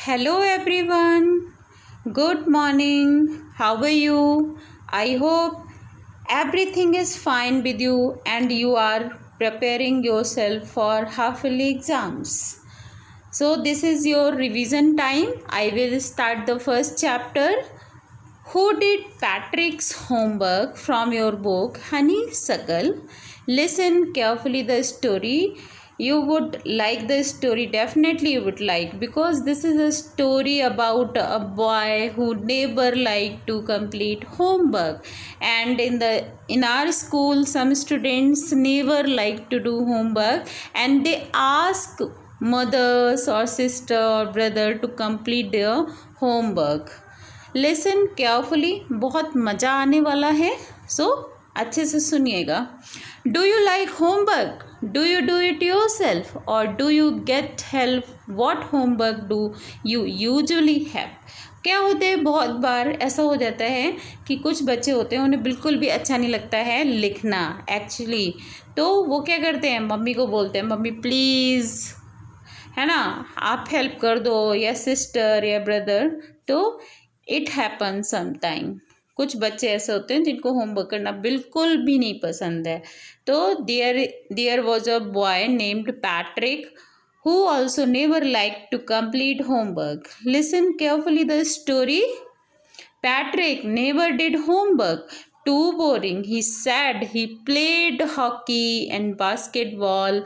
Hello everyone. Good morning. How are you? I hope everything is fine with you and you are preparing yourself for half-yearly exams. So this is your revision time. I will start the first chapter. Who did Patrick's homework from your book Honeysuckle? Listen carefully the story. You would like the story, definitely you would like, because this is a story about a boy who never liked to complete homework, and in our school some students never like to do homework and they ask mothers or sister or brother to complete their homework. Listen carefully, बहुत मज़ा आने वाला है, so अच्छे से सुनिएगा. Do you like homework? Do you do it yourself और do you get help? What homework do you usually have? क्या होते हैं, बहुत बार ऐसा हो जाता है कि कुछ बच्चे होते हैं उन्हें बिल्कुल भी अच्छा नहीं लगता है लिखना एक्चुअली, तो वो क्या करते हैं, मम्मी को बोलते हैं मम्मी प्लीज़, है ना, आप हेल्प कर दो, या सिस्टर या ब्रदर. तो इट हैपन समटाइम. कुछ बच्चे ऐसे होते हैं जिनको होमवर्क करना बिल्कुल भी नहीं पसंद है. तो there was a boy named Patrick who also never liked to complete homework. Listen carefully the story. Patrick never did homework. Too boring, he said. He played hockey and basketball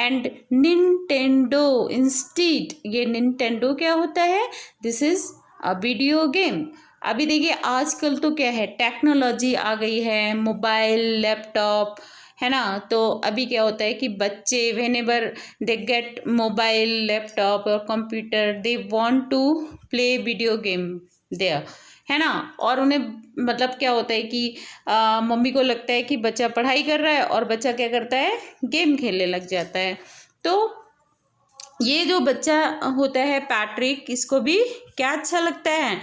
and Nintendo instead. ये Nintendo क्या होता है? This is a video game. अभी देखिए आजकल तो क्या है, टेक्नोलॉजी आ गई है, मोबाइल, लैपटॉप, है ना. तो अभी क्या होता है कि बच्चे whenever they get mobile, laptop और computer, they want to play video game there, है ना. और उन्हें मतलब क्या होता है कि मम्मी को लगता है कि बच्चा पढ़ाई कर रहा है और बच्चा क्या करता है, गेम खेलने लग जाता है. तो ये जो बच्चा होता है पैट्रिक, इसको भी क्या अच्छा लगता है.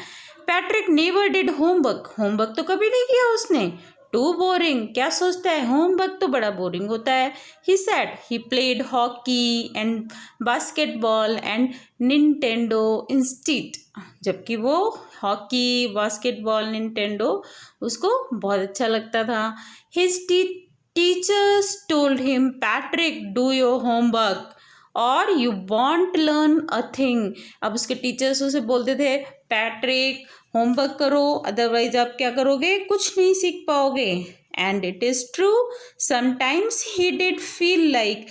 Patrick never did homework. Homework तो कभी नहीं किया उसने. टू बोरिंग, क्या सोचता है, होमवर्क तो बड़ा बोरिंग होता है. He said he played hockey and basketball and Nintendo instead. जबकि वो हॉकी, बास्केटबॉल, निंटेंडो उसको बहुत अच्छा लगता था. His teachers told him Patrick do your homework और you won't learn a thing. अब उसके टीचर्स उसे बोलते थे पैट्रिक होमवर्क करो, अदरवाइज आप क्या करोगे, कुछ नहीं सीख पाओगे. And it is true, sometimes he did feel like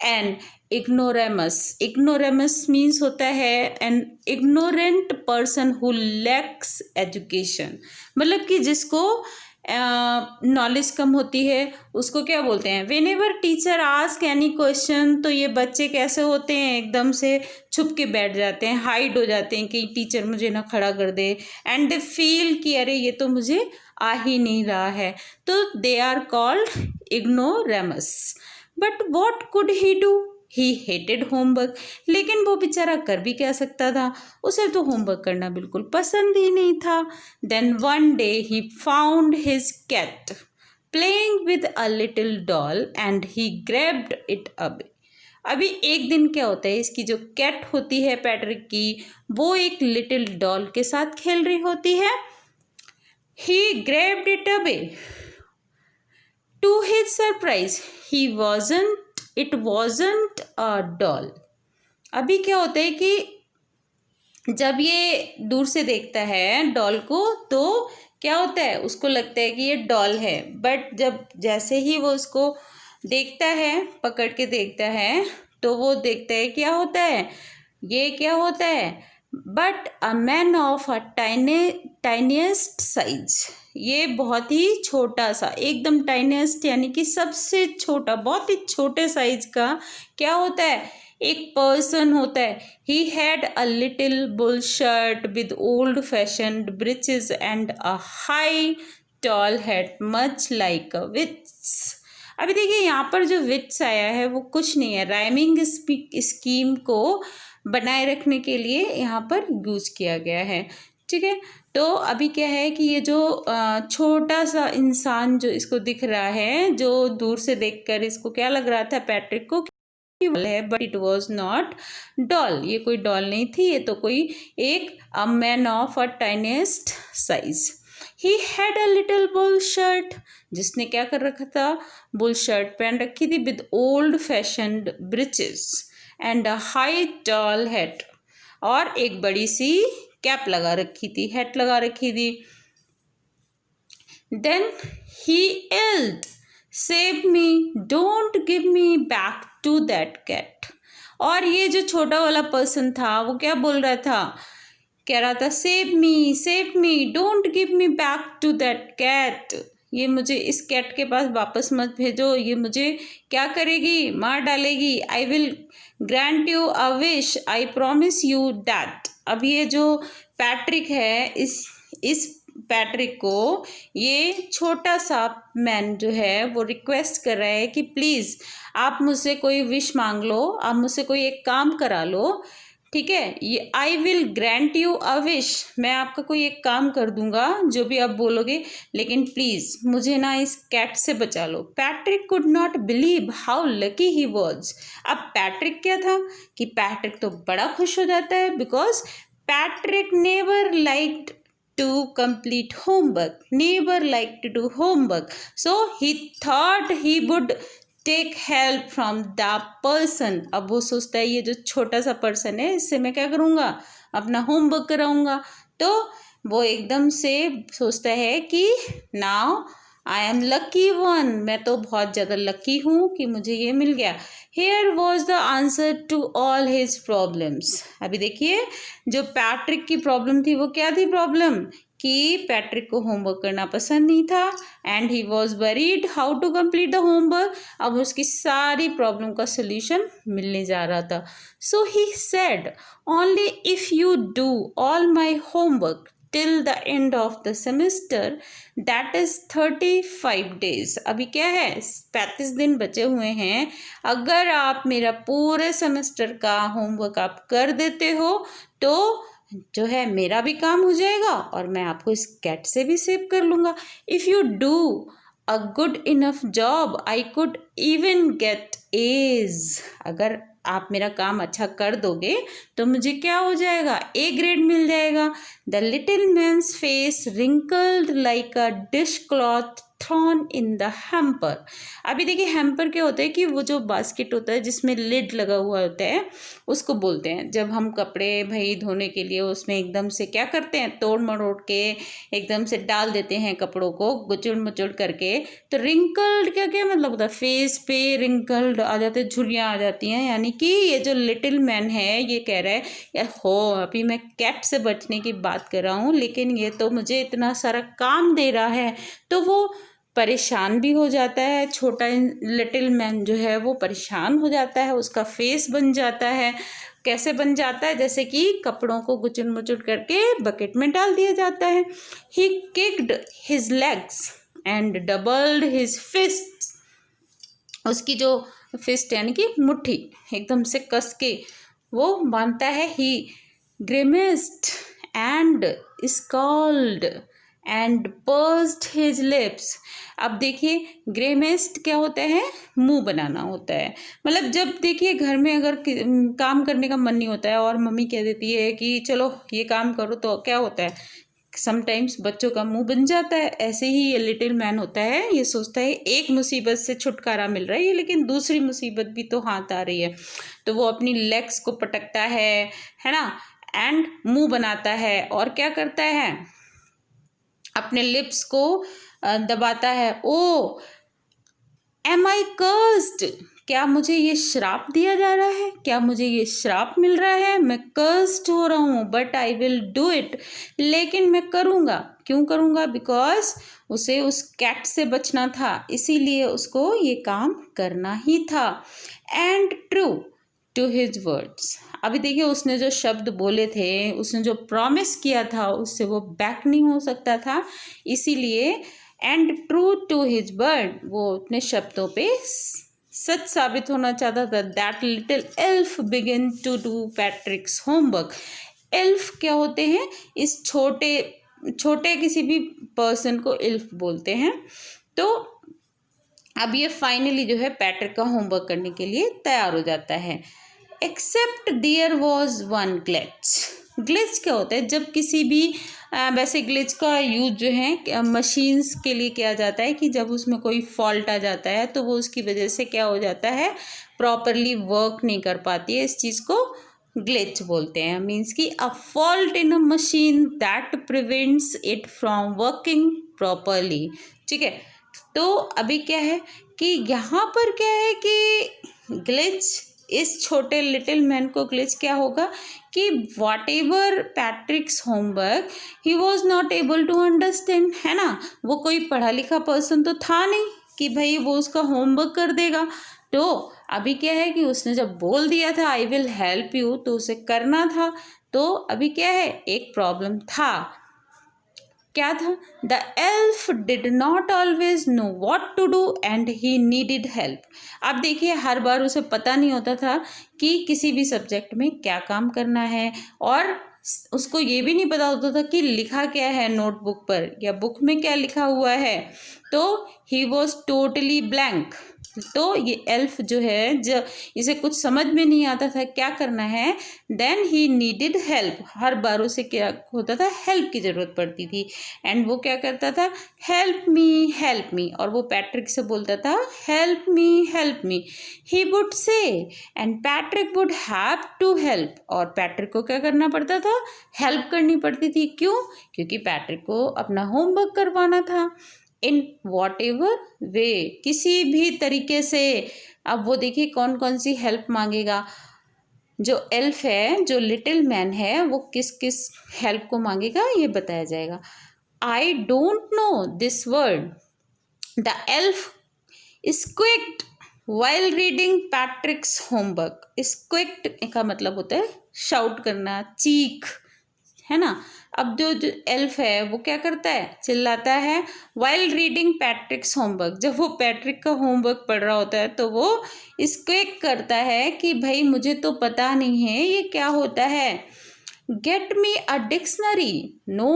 an ignoramus. Ignoramus means होता है an ignorant person who lakhs education. मतलब कि जिसको नॉलेज कम होती है उसको क्या बोलते हैं. When ever teacher ask any question, तो ये बच्चे कैसे होते हैं, एकदम से छुप के बैठ जाते हैं, हाइड हो जाते हैं कि टीचर मुझे ना खड़ा कर दे. एंड दे फील कि अरे ये तो मुझे आ ही नहीं रहा है. तो they are called ignoramus. But what could he do? He hated homework. लेकिन वो बेचारा कर भी क्या सकता था, उसे तो होमवर्क करना बिल्कुल पसंद ही नहीं था. Then one day he found his cat playing with a little doll and he grabbed it up. अभी एक दिन क्या होता है, इसकी जो कैट होती है पैट्रिक की, वो एक लिटिल डॉल के साथ खेल रही होती है. He grabbed it away. To his surprise it wasn't a doll. अभी क्या होता है कि जब ये दूर से देखता है डॉल को, तो क्या होता है, उसको लगता है कि ये डॉल है. बट जब जैसे ही वो उसको देखता है, पकड़ के देखता है, तो वो देखता है क्या होता है, ये क्या होता है, but a man of a tiniest size. ये बहुत ही छोटा सा, एकदम टाइनिएस्ट यानी कि सबसे छोटा, बहुत ही छोटे साइज का क्या होता है, एक पर्सन होता है. He had a little bull shirt with old fashioned breeches and a high tall head much like a witch's. अभी देखिए यहाँ पर जो विट्स आया है वो कुछ नहीं है, राइमिंग स्कीम को बनाए रखने के लिए यहाँ पर यूज किया गया है. ठीक है. तो अभी क्या है कि ये जो छोटा सा इंसान जो इसको दिख रहा है, जो दूर से देखकर इसको क्या लग रहा था पैट्रिक को, है, but it was not doll. ये कोई डॉल नहीं थी, ये तो कोई एक a man of a tiniest size. He had a little bull shirt, जिसने क्या कर रखा था, बुल शर्ट पहन रखी थी, with old fashioned breeches and a high tall hat, और एक बड़ी सी कैप लगा रखी थी, हैट लगा रखी थी। Then he yelled, "Save me! Don't give me back to that cat." और ये जो छोटा वाला पर्सन था वो क्या बोल रहा था, कह रहा था save me, don't give me back to that cat. ये मुझे इस कैट के पास वापस मत भेजो, ये मुझे क्या करेगी, मार डालेगी। I will grant you a wish, I promise you that. अब ये जो पैट्रिक है, इस पैट्रिक को ये छोटा सा मैन जो है वो रिक्वेस्ट कर रहा है कि प्लीज़ आप मुझसे कोई विश मांग लो, आप मुझसे कोई एक काम करा लो, ठीक है। ये I will grant you a wish, मैं आपका कोई एक काम कर दूंगा जो भी आप बोलोगे, लेकिन प्लीज़ मुझे ना इस कैट से बचा लो। Patrick could not believe how lucky he was. अब पैट्रिक क्या था कि पैट्रिक तो बड़ा खुश हो जाता है, because Patrick never liked to complete homework, never liked to do homework, so he thought he would take help from the person. अब वो सोचता है ये जो छोटा सा पर्सन है इससे मैं क्या करूँगा, अपना होमवर्क कराऊंगा। तो वो एकदम से सोचता है कि now I am lucky one, मैं तो बहुत ज़्यादा लकी हूँ कि मुझे ये मिल गया। Here was the answer to all his problems. अभी देखिए जो पैट्रिक की प्रॉब्लम थी वो क्या थी प्रॉब्लम, कि पैट्रिक को होमवर्क करना पसंद नहीं था, and he was worried how to complete the homework. अब उसकी सारी प्रॉब्लम का सोल्यूशन मिलने जा रहा था। So he said, only if you do all my homework till the end of the semester, that is 35 days. अभी क्या है, 35 दिन बचे हुए हैं। अगर आप मेरा पूरे सेमेस्टर का होमवर्क आप कर देते हो तो जो है मेरा भी काम हो जाएगा और मैं आपको इस कैट से भी सेव कर लूँगा। If you do a good enough job I could even get A's. अगर आप मेरा काम अच्छा कर दोगे तो मुझे क्या हो जाएगा, ए ग्रेड मिल जाएगा। The little man's face wrinkled like a dish cloth thrown in the hamper. अभी देखिए हैम्पर क्या होता है कि वो जो बास्केट होता है जिसमें लिड लगा हुआ होता है उसको बोलते हैं। जब हम कपड़े भाई धोने के लिए उसमें एकदम से क्या करते हैं, तोड़ मरोड़ के एकदम से डाल देते हैं कपड़ों को गुचुड़ मुचुड़ करके। तो रिंकल्ड क्या क्या मतलब होता है, फेस पे रिंकल्ड आ जाते, झुर्रियाँ आ जाती हैं। यानी कि ये जो लिटिल मैन है ये कह रहा है यार हो अभी मैं कैट से बचने की बात कर रहा हूँ लेकिन ये तो मुझे इतना सारा काम दे रहा है। तो वो परेशान भी हो जाता है, छोटा लिटिल मैन जो है वो परेशान हो जाता है, उसका फेस बन जाता है। कैसे बन जाता है, जैसे कि कपड़ों को गुचुड़ मुचुड़ करके बकेट में डाल दिया जाता है। He kicked his legs and doubled his fist. उसकी जो फिस्ट यानी कि मुट्ठी एकदम से कस के वो बांधता है। He grimaced and scowled and pursed his lips. अब देखिए ग्रेमेस्ट क्या होता है, मुंह बनाना होता है। मतलब जब देखिए घर में अगर काम करने का मन नहीं होता है और मम्मी कह देती है कि चलो ये काम करो तो क्या होता है, समटाइम्स बच्चों का मुंह बन जाता है। ऐसे ही ये लिटिल मैन होता है, ये सोचता है एक मुसीबत से छुटकारा मिल रहा है लेकिन दूसरी मुसीबत भी तो हाथ आ रही है। तो वो अपनी लेग्स को पटकता है ना, एंड मुंह बनाता है और क्या करता है, अपने लिप्स को दबाता है। ओ एम आई कर्स्ड, क्या मुझे ये श्राप दिया जा रहा है, क्या मुझे ये श्राप मिल रहा है, मैं कर्स्ड हो रहा हूँ, but I will do it, लेकिन मैं करूँगा। क्यों करूँगा, बिकॉज उसे उस कैट से बचना था, इसीलिए उसको ये काम करना ही था। And true to his words. अभी देखिए उसने जो शब्द बोले थे, उसने जो प्रॉमिस किया था उससे वो बैक नहीं हो सकता था, इसीलिए and true to his word, वो अपने शब्दों पे सच साबित होना चाहता था। That little elf begin to do Patrick's homework. Elf क्या होते हैं, इस छोटे किसी भी पर्सन को एल्फ बोलते हैं। तो अब ये फाइनली जो है पैट्रिक का होमवर्क करने के लिए तैयार हो जाता है। Except there was one glitch. Glitch क्या होता है? जब किसी भी वैसे ग्लिच का यूज जो है मशीन्स के लिए किया जाता है कि जब उसमें कोई फॉल्ट आ जाता है तो वो उसकी वजह से क्या हो जाता है, प्रॉपरली वर्क नहीं कर पाती है। इस चीज़ को ग्लिच बोलते हैं। मीन्स कि a fault in a machine that prevents it from working properly. ठीक है, तो अभी क्या है कि यहाँ पर क्या है कि ग्लिच, इस छोटे लिटिल मैन को ग्लिच क्या होगा कि whatever Patrick's homework he was not able to understand, है ना। वो कोई पढ़ा लिखा पर्सन तो था नहीं कि भाई वो उसका होमवर्क कर देगा। तो अभी क्या है कि उसने जब बोल दिया था आई विल हेल्प यू, तो उसे करना था। तो अभी क्या है, एक प्रॉब्लम था। क्या था? The elf did not always know what to do and he needed help. अब देखिए, हर बार उसे पता नहीं होता था कि किसी भी सब्जेक्ट में क्या काम करना है, और उसको ये भी नहीं पता होता था कि लिखा क्या है नोटबुक पर या बुक में क्या लिखा हुआ है। तो ही वॉज टोटली ब्लैंक। तो ये एल्फ जो है, जब इसे कुछ समझ में नहीं आता था क्या करना है, देन ही नीडिड हेल्प। हर बार उसे क्या होता था, हेल्प की ज़रूरत पड़ती थी। एंड वो क्या करता था, हेल्प मी, और वो पैट्रिक से बोलता था help me. He would say and Patrick would have to help, और पैट्रिक को क्या करना पड़ता था, हेल्प करनी पड़ती थी। क्यों? क्योंकि पैट्रिक को अपना होमवर्क करवाना था। इन वॉट एवर वे, किसी भी तरीके से। अब वो देखिए कौन कौन सी हेल्प मांगेगा। जो एल्फ है, जो लिटिल मैन है, वो किस किस हेल्प को मांगेगा ये बताया जाएगा। I don't know this word. The elf squeaked while reading Patrick's homework. Squeaked का मतलब होता है शाउट करना, चीख, है ना। अब जो एल्फ है वो क्या करता है, चिल्लाता है वाइल रीडिंग पैट्रिक्स होमवर्क। जब वो पैट्रिक का होमवर्क पढ़ रहा होता है तो वो स्क्वेक करता है कि भाई मुझे तो पता नहीं है ये क्या होता है। Get me a dictionary. No,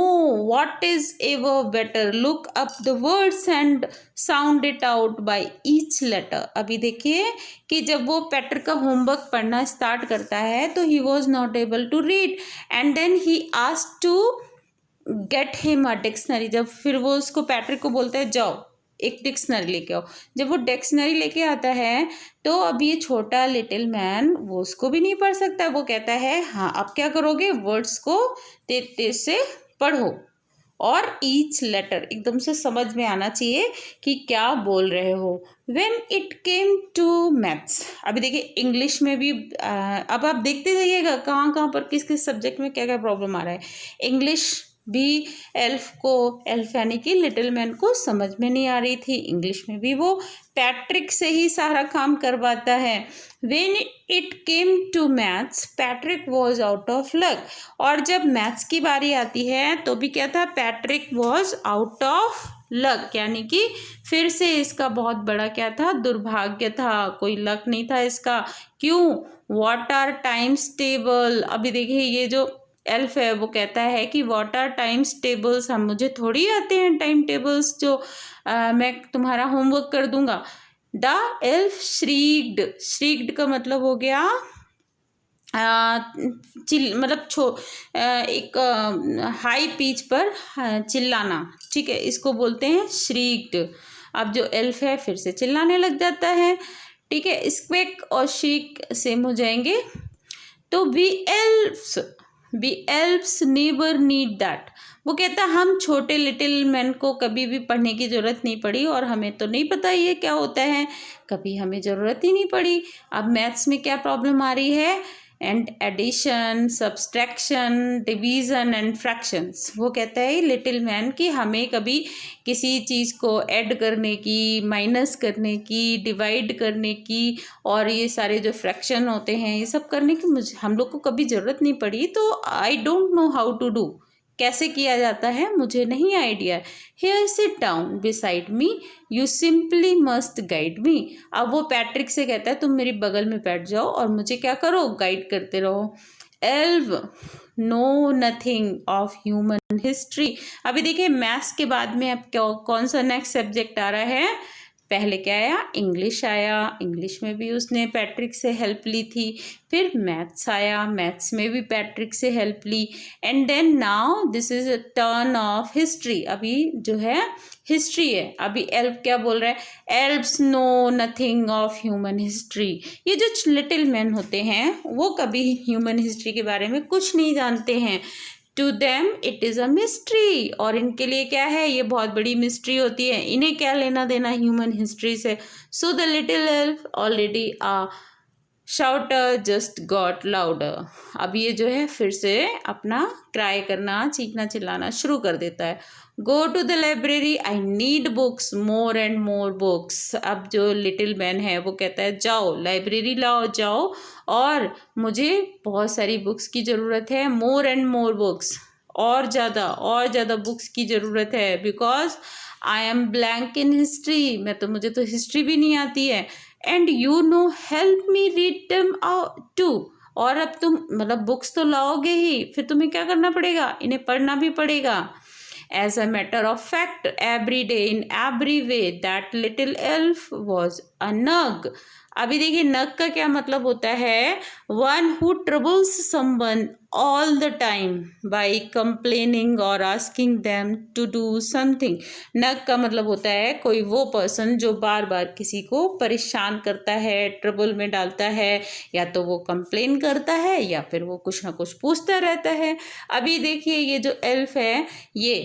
what is ever better, look up the words and sound it out by each letter. अभी देखिए कि जब वो पैट्रिक का होमवर्क पढ़ना स्टार्ट करता है तो he was not able to read and then he asked to get him a dictionary. जब फिर वो उसको पैट्रिक को बोलता है जाओ एक डिक्शनरी लेके आओ। जब वो डिक्शनरी लेके आता है तो अब ये छोटा लिटिल मैन वो उसको भी नहीं पढ़ सकता। वो कहता है हाँ अब क्या करोगे, वर्ड्स को तेज तेज से पढ़ो और ईच लेटर एकदम से समझ में आना चाहिए कि क्या बोल रहे हो। When it came to maths, अभी देखिए इंग्लिश में भी अब आप देखते जाइएगा कहाँ कहाँ पर किस किस सब्जेक्ट में क्या क्या प्रॉब्लम आ रहा है। इंग्लिश भी एल्फ यानी कि लिटिल मैन को समझ में नहीं आ रही थी। इंग्लिश में भी वो पैट्रिक से ही सारा काम करवाता है। When it came to maths Patrick was out of luck. और जब मैथ्स की बारी आती है तो भी क्या था, Patrick was out of luck, यानी कि फिर से इसका बहुत बड़ा क्या था, दुर्भाग्य था, कोई लक नहीं था इसका। क्यों? What are times table. अभी देखिए ये जो एल्फ है वो कहता है कि व्हाट आर टाइम्स टेबल्स, हम मुझे थोड़ी आते हैं टाइम टेबल्स जो मैं तुम्हारा होमवर्क कर दूंगा। द एल्फ श्रीक्ड का मतलब हो गया मतलब एक हाई पिच पर चिल्लाना। ठीक है, इसको बोलते हैं श्रीक्ड। अब जो एल्फ है फिर से चिल्लाने लग जाता है। ठीक है, स्क्वेक और श्रीक सेम हो जाएंगे। तो we elves never need that. वो कहता है हम छोटे लिटिल मैन को कभी भी पढ़ने की ज़रूरत नहीं पड़ी और हमें तो नहीं पता ये क्या होता है, कभी हमें ज़रूरत ही नहीं पड़ी। अब मैथ्स में क्या प्रॉब्लम आ रही है, and addition, subtraction, division and fractions. वो कहता है लिटिल मैन कि हमें कभी किसी चीज़ को ऐड करने की, माइनस करने की, डिवाइड करने की और ये सारे जो फ्रैक्शन होते हैं ये सब करने की हम लोग को कभी ज़रूरत नहीं पड़ी। तो I don't know how to do, कैसे किया जाता है मुझे नहीं idea. Here sit down beside me, you simply must guide me. अब वो पैट्रिक से कहता है तुम मेरी बगल में बैठ जाओ और मुझे क्या करो, गाइड करते रहो। Elf know nothing of human history. अभी देखिए मैथ्स के बाद में अब कौन सा नेक्स्ट सब्जेक्ट आ रहा है, पहले क्या आया, इंग्लिश आया, इंग्लिश में भी उसने पैट्रिक से हेल्प ली थी। फिर मैथ्स आया, मैथ्स में भी पैट्रिक से हेल्प ली। And then now this is a turn of history. अभी जो है हिस्ट्री है। अभी एल्फ क्या बोल रहा है, elves know nothing of human history. ये जो लिटिल मैन होते हैं वो कभी ह्यूमन हिस्ट्री के बारे में कुछ नहीं जानते हैं। To them it is a mystery, और इनके लिए क्या है, ये बहुत बड़ी मिस्ट्री होती है, इन्हें क्या लेना देना ह्यूमन हिस्ट्री से। So the little elf already शाउटर just got louder. अब ये जो है फिर से अपना क्राई करना, चीखना चिल्लाना शुरू कर देता है। Go to the library, I need books, more and more books. अब जो लिटिल मैन है वो कहता है जाओ लाइब्रेरी लाओ जाओ, और मुझे बहुत सारी बुक्स की ज़रूरत है, मोर एंड मोर बुक्स, और ज़्यादा बुक्स की ज़रूरत है, because I am blank in history, मुझे तो हिस्ट्री भी नहीं आती है। And you know help me read them too, और अब तुम बुक्स तो लाओगे ही, फिर तुम्हें क्या करना पड़ेगा, इन्हें पढ़ना भी पड़ेगा। As a matter of fact, every day in every way, that little elf was a nug. अभी देखिए नग का क्या मतलब होता है, one who troubles someone all the time by complaining और asking them to do something. Nag का मतलब होता है कोई वो पर्सन जो बार बार किसी को परेशान करता है, ट्रबल में डालता है, या तो वो कंप्लेन करता है या फिर वो कुछ ना कुछ पूछता रहता है। अभी देखिए ये जो एल्फ है ये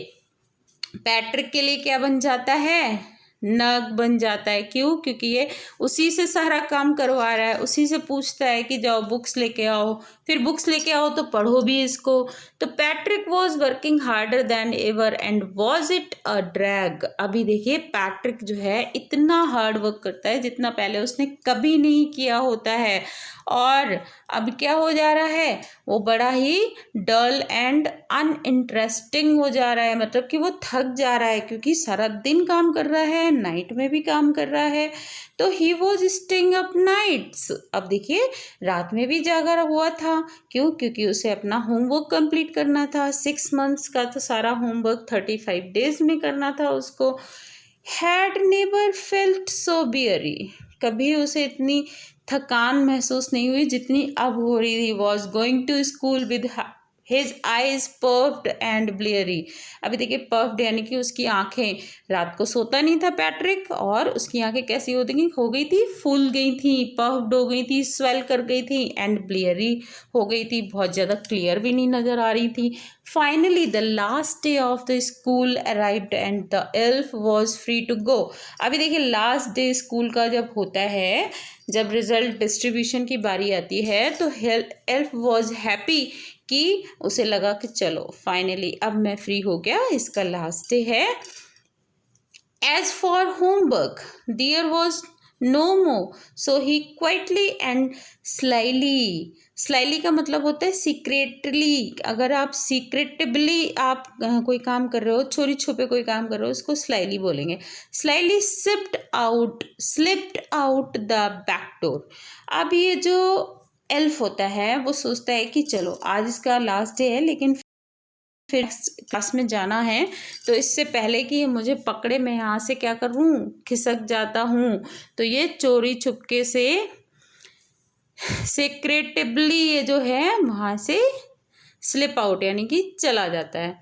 पैट्रिक के लिए क्या बन जाता है, नग बन जाता है। क्यों, क्योंकि ये उसी से सारा काम करवा रहा है, उसी से पूछता है कि जाओ बुक्स लेके आओ, फिर बुक्स लेके आओ तो पढ़ो भी इसको। तो Patrick was working harder than ever and was it a drag. अभी देखिए पैट्रिक जो है इतना हार्ड वर्क करता है जितना पहले उसने कभी नहीं किया होता है, और अब क्या हो जा रहा है, वो बड़ा ही डल एंड अनइंटरेस्टिंग हो जा रहा है, मतलब कि वो थक जा रहा है, क्योंकि सारा दिन काम कर रहा है, नाइट में भी काम कर रहा है। तो he was staying up nights. अब देखिए रात में भी जागा हुआ था, क्यों, क्योंकि उसे अपना होमवर्क कंप्लीट करना था। 6 मंथ्स का तो सारा होमवर्क 35 डेज में करना था उसको। हैड नेवर फेल्ट सो बियरी, कभी उसे इतनी थकान महसूस नहीं हुई जितनी अब हो रही थी। Was going to school with his eyes puffed and bleary. अभी देखिए पफ्ड यानी कि उसकी आंखें, रात को सोता नहीं था पैट्रिक, और उसकी आंखें कैसी हो गई थी, फूल गई थी, पफ्ड हो गई थी, स्वेल कर गई थी, एंड ब्लियरी हो गई थी, बहुत ज़्यादा क्लियर भी नहीं नज़र आ रही थी। Finally the last day of the school arrived and the elf was free to go. अभी देखिए लास्ट डे स्कूल का जब होता है, जब रिजल्ट डिस्ट्रीब्यूशन की बारी आती है, तो एल्फ वॉज हैप्पी कि उसे लगा कि चलो फाइनली अब मैं फ्री हो गया, इसका लास्ट डे है। As for homework there was no more, so he quietly and slyly का मतलब होता है सीक्रेटली। अगर आप सीक्रेटिवली आप कोई काम कर रहे हो, चोरी छुपे कोई काम कर रहे हो, उसको स्लाइली बोलेंगे। Slightly slipped out the back door. अब ये जो एल्फ होता है वो सोचता है कि चलो आज इसका लास्ट डे है, लेकिन फिर क्लास में जाना है, तो इससे पहले कि मुझे पकड़े मैं यहाँ से क्या करूँ, खिसक जाता हूँ। तो ये चोरी छुपके से सीक्रेटिवली ये जो है वहाँ से स्लिप आउट यानी कि चला जाता है।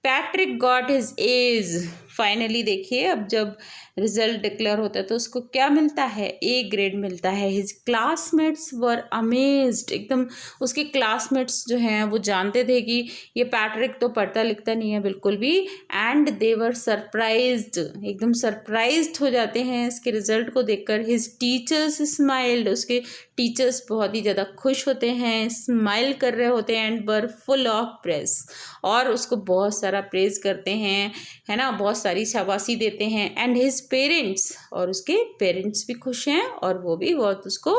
Patrick got his age. Finally देखिए अब जब रिजल्ट डिक्लेयर होता है तो उसको क्या मिलता है, ए ग्रेड मिलता है। हिज क्लासमेट्स वर अमेज्ड, एकदम उसके क्लासमेट्स जो हैं वो जानते थे कि ये पैट्रिक तो पढ़ता लिखता नहीं है बिल्कुल भी, एंड दे वर सरप्राइज्ड, एकदम सरप्राइज्ड हो जाते हैं इसके रिजल्ट को देखकर। हिज टीचर्स स्माइल्ड, उसके टीचर्स बहुत ही ज़्यादा खुश होते हैं, स्माइल कर रहे होते हैं, and were full of praise, और उसको बहुत सारा प्रेज करते हैं, है ना, बहुत सारी शाबाशी देते हैं। एंड हिज पेरेंट्स, और उसके पेरेंट्स भी खुश हैं और वो भी बहुत उसको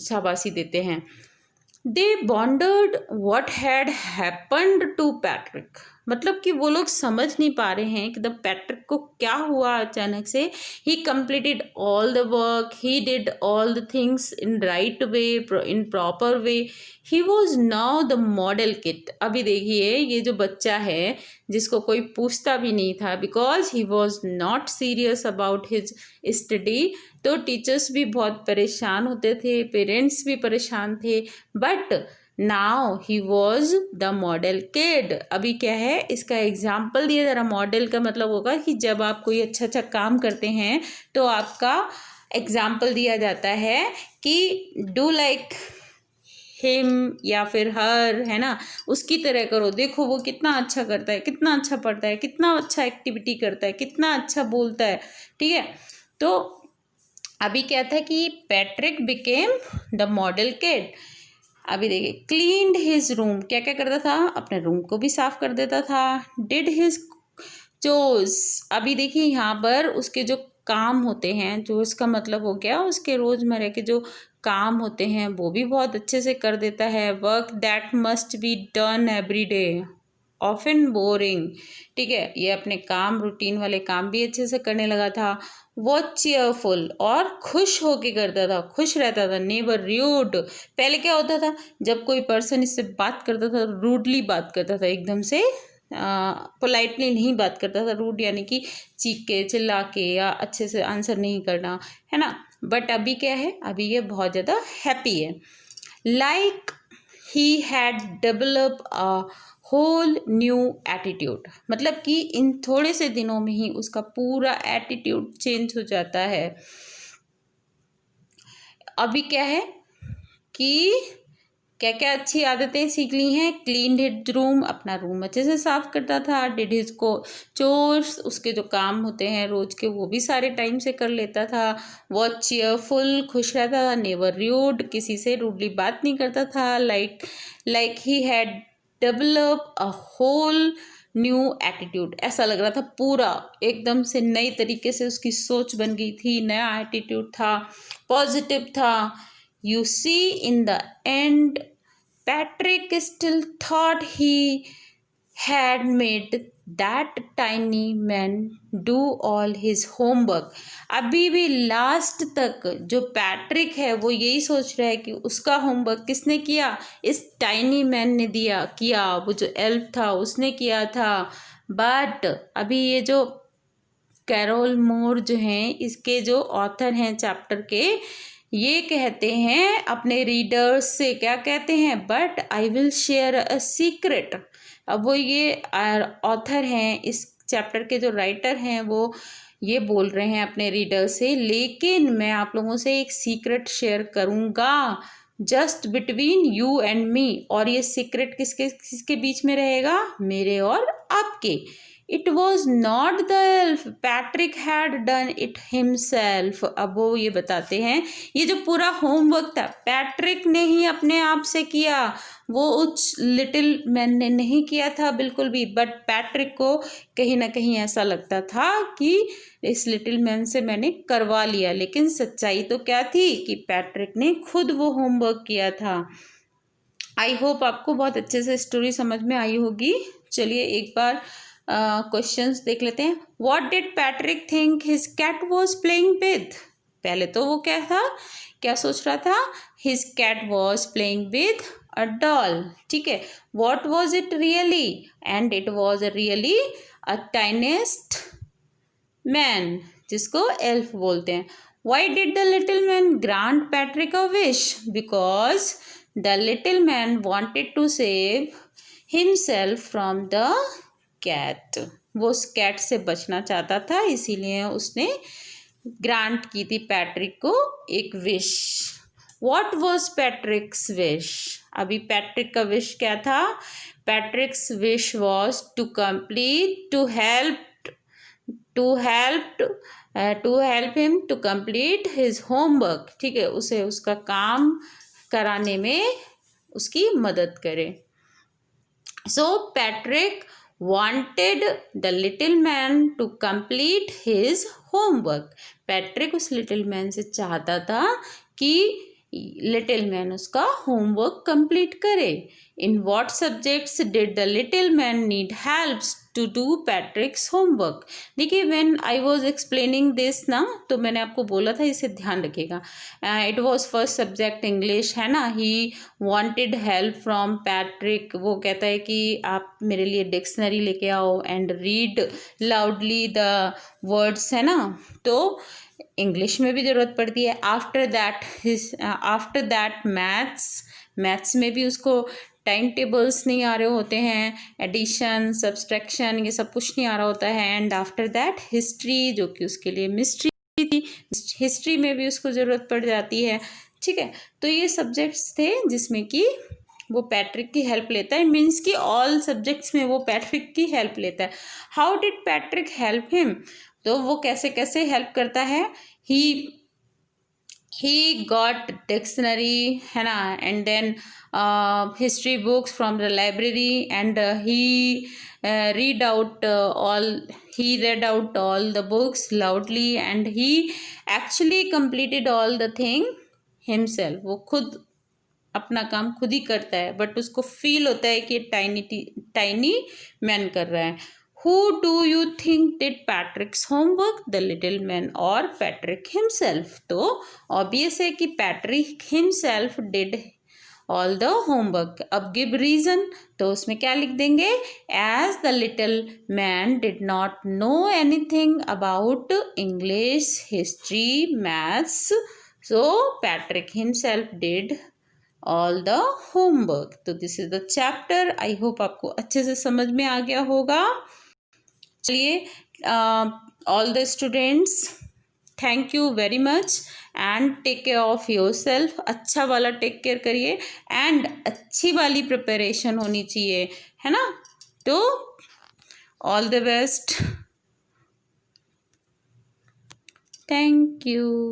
शाबाशी देते हैं। They wondered what had happened to Patrick. मतलब कि वो लोग समझ नहीं पा रहे हैं कि द पैट्रिक को क्या हुआ अचानक से. ही completed all the work, he did all the things in right way, in proper way. He was now the model kid. अभी देखिए ये जो बच्चा है जिसको कोई पूछता भी नहीं था, because he was not serious about his study. तो टीचर्स भी बहुत परेशान होते थे, पेरेंट्स भी परेशान थे, but now he was the model kid. अभी क्या है, इसका एग्जाम्पल दिया जा रहा. मॉडल का मतलब होगा कि जब आप कोई अच्छा अच्छा काम करते हैं तो आपका एग्जाम्पल दिया जाता है कि डू लाइक हिम या फिर हर, है ना, उसकी तरह करो. देखो वो कितना अच्छा करता है, कितना अच्छा पढ़ता है, कितना अच्छा एक्टिविटी करता है, कितना अच्छा बोलता है. ठीक है, तो अभी क्या था कि Patrick became the model kid. अभी देखिए, क्लीन्ड हिज रूम. क्या क्या करता था, अपने रूम को भी साफ कर देता था. Did his chores. अभी देखिए यहाँ पर उसके जो काम होते हैं, जो इसका मतलब हो गया उसके रोजमर्रा के जो काम होते हैं वो भी बहुत अच्छे से कर देता है. Work that must be done every day, often boring. ठीक है, ये अपने काम, रूटीन वाले काम भी अच्छे से करने लगा था. वो चेयरफुल, और खुश होके करता था, खुश रहता था. Never rude. पहले क्या होता था, जब कोई पर्सन इससे बात करता था रूडली बात करता था, एकदम से पोलाइटली नहीं बात करता था. रूड यानी कि चीख के, चिल्ला के, या अच्छे से आंसर नहीं करना, है ना. बट अभी क्या है, अभी ये बहुत ज़्यादा हैप्पी है. Like he had develop a whole new attitude. मतलब कि इन थोड़े से दिनों में ही उसका पूरा एटीट्यूड चेंज हो जाता है. अभी क्या है कि क्या क्या अच्छी आदतें सीख ली हैं. क्लीन हिज रूम, अपना रूम अच्छे से साफ करता था. डिड हिज को चोर्स, उसके जो काम होते हैं रोज के वो भी सारे टाइम से कर लेता था. वॉज चीयरफुल, खुश रहता था. नेवर रूड, किसी से रूडली बात नहीं करता था. Like he had develop a whole new attitude. ऐसा लग रहा था पूरा एकदम से नई तरीके से उसकी सोच बन गई थी, नया एटीट्यूड था, पॉजिटिव था. You see, in the end, Patrick still thought he had made that tiny man do all his homework. अभी भी लास्ट तक जो पैट्रिक है वो यही सोच रहा है कि उसका होमवर्क किसने किया, इस टाइनी मैन ने किया, वो जो एल्फ था उसने किया था. बट अभी ये जो कैरोल मोर जो हैं, इसके जो ऑथर हैं चैप्टर के, ये कहते हैं अपने रीडर्स से, क्या कहते हैं, but I will share a secret. अब वो ये ऑथर हैं, इस चैप्टर के जो राइटर हैं, वो ये बोल रहे हैं अपने रीडर से, लेकिन मैं आप लोगों से एक सीक्रेट शेयर करूँगा just between you and me. और ये सीक्रेट किसके किसके बीच में रहेगा, मेरे और आपके. It was not the elf, Patrick had done it himself. अब वो ये बताते हैं, ये जो पूरा होमवर्क था पैट्रिक ने ही अपने आप से किया, वो उस लिटिल मैन ने नहीं किया था बिल्कुल भी. बट पैट्रिक को कहीं ना कहीं ऐसा लगता था कि इस लिटिल मैन से मैंने करवा लिया, लेकिन सच्चाई तो क्या थी कि पैट्रिक ने खुद वो होमवर्क किया था. आई होप आपको बहुत अच्छे से स्टोरी समझ में आई होगी. चलिए एक बार क्वेश्चंस देख लेते हैं. What did Patrick think his cat was playing with. पहले तो वो क्या था, क्या सोच रहा था, his cat was playing with a doll. ठीक है, what was it really, and it was really a tiniest man, जिसको एल्फ बोलते हैं. Why did the little man grant Patrick a wish, because the little man wanted to save himself from the cat. वो उस cat से बचना चाहता था, इसीलिए उसने ग्रांट की थी पैट्रिक को एक wish. What was Patrick's wish. अभी पैट्रिक का विश क्या था, Patrick's wish was to complete, to help him to complete his homework. ठीक है, उसे उसका काम कराने में उसकी मदद करे. So Patrick wanted the little man to complete his homework. Patrick उस लिटिल मैन से चाहता था कि लिटिल मैन उसका होमवर्क कंप्लीट करे। In what subjects did the little man need helps to do Patrick's homework. देखिए when I was explaining this ना, तो मैंने आपको बोला था इसे ध्यान रखिएगा। It was first subject English है ना। He wanted help from Patrick. वो कहता है कि आप मेरे लिए डिक्शनरी लेके आओ and read loudly the words है ना। तो इंग्लिश में भी ज़रूरत पड़ती है। आफ्टर दैट मैथ्स में भी उसको टाइम टेबल्स नहीं आ रहे होते हैं, एडिशन सब्सट्रैक्शन ये सब कुछ नहीं आ रहा होता है। एंड आफ्टर दैट हिस्ट्री, जो कि उसके लिए मिस्ट्री थी, हिस्ट्री में भी उसको ज़रूरत पड़ जाती है। ठीक है, तो ये सब्जेक्ट्स थे जिसमें कि वो पैट्रिक की हेल्प लेता है। मीन्स कि ऑल सब्जेक्ट्स में वो पैट्रिक की हेल्प लेता है। How did Patrick help him? तो वो कैसे कैसे हेल्प करता है? ही गॉट डिक्शनरी है ना, and then history books from the library, and he read out all he read out all the books loudly, and he actually completed all the thing himself. वो खुद अपना काम खुद ही करता है, बट उसको फील होता है कि टाइनी मैन कर रहा है। Who do you think did Patrick's homework, the little man और पैट्रिक हिमसेल्फ? तो ऑब्वियस है कि Patrick himself did all the homework. अब गिव रीजन, तो उसमें क्या लिख देंगे? As the little man did not know anything about English, history, maths, so Patrick himself did all the homework. तो this is the chapter. I hope आपको अच्छे से समझ में आ गया होगा। चलिए, all the students, thank you very much and take care of yourself. अच्छा वाला टेक केयर करिए एंड अच्छी वाली प्रिपरेशन होनी चाहिए, है ना। तो all the best, thank you.